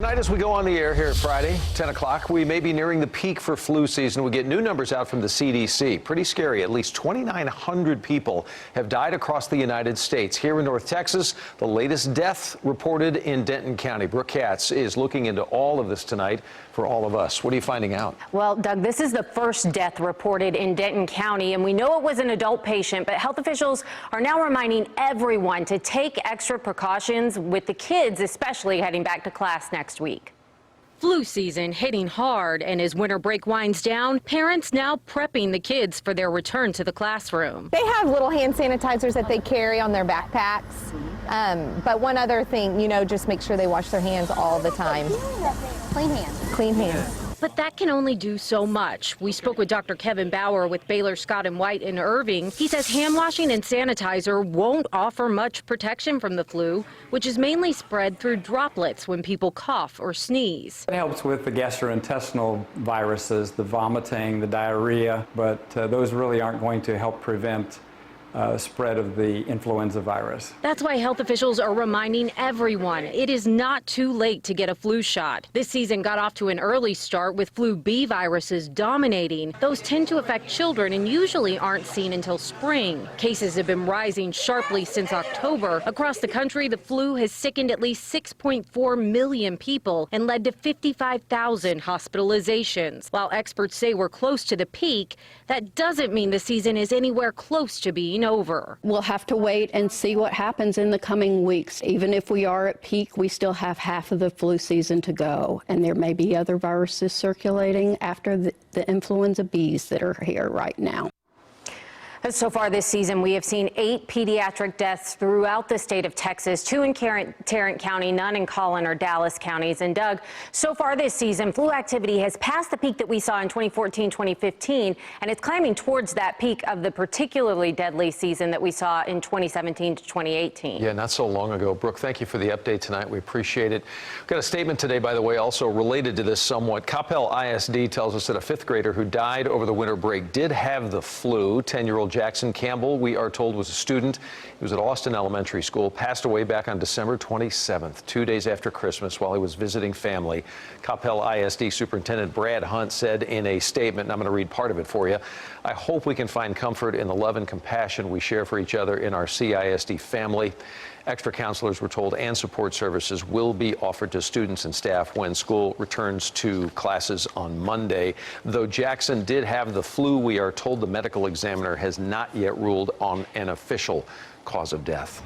Tonight, as we go on the air here at Friday, 10 o'clock, we may be nearing the peak for flu season. We get new numbers out from the CDC. Pretty scary. At least 2,900 people have died across the United States. Here in North Texas, the latest death reported in Denton County. Brooke Katz is looking into all of this tonight for all of us. What are you finding out? Well, Doug, this is the first death reported in Denton County, and we know it was an adult patient, but health officials are now reminding everyone to take extra precautions with the kids, especially heading back to class next week. Flu season hitting hard, and as winter break winds down, parents now prepping the kids for their return to the classroom. They have little hand sanitizers that they carry on their backpacks. But one other thing, just make sure they wash their hands all the time. Clean hands. Clean hands. But that can only do so much. We spoke with Dr. Kevin Bauer with Baylor Scott and White in Irving. He says hand washing and sanitizer won't offer much protection from the flu, which is mainly spread through droplets when people cough or sneeze. It helps with the gastrointestinal viruses, the vomiting, the diarrhea, but those really aren't going to help prevent spread of the influenza virus. That's why health officials are reminding everyone it is not too late to get a flu shot. This season got off to an early start with flu B viruses dominating. Those tend to affect children and usually aren't seen until spring. Cases have been rising sharply since October. Across the country, the flu has sickened at least 6.4 million people and led to 55,000 hospitalizations. While experts say we're close to the peak, that doesn't mean the season is anywhere close to being over. We'll have to wait and see what happens in the coming weeks. Even if we are at peak, we still have half of the flu season to go, and there may be other viruses circulating after the influenza Bs that are here right now. So far this season, we have seen 8 pediatric deaths throughout the state of Texas, 2 in Tarrant County, none in Collin or Dallas counties. And Doug, so far this season, flu activity has passed the peak that we saw in 2014, 2015, and it's climbing towards that peak of the particularly deadly season that we saw in 2017 to 2018. Yeah, not so long ago. Brooke, thank you for the update tonight. We appreciate it. We've got a statement today, by the way, also related to this somewhat. Coppell ISD tells us that a 5th grader who died over the winter break did have the flu. 10-year-old Jackson Campbell, we are told, was a student. He was at Austin Elementary School, passed away back on December 27th, 2 days after Christmas, while he was visiting family. Coppell ISD Superintendent Brad Hunt said in a statement, and I'm going to read part of it for you, "I hope we can find comfort in the love and compassion we share for each other in our CISD family." Extra counselors, we're told, and support services will be offered to students and staff when school returns to classes on Monday. Though Jackson did have the flu, we are told the medical examiner has not yet ruled on an official cause of death.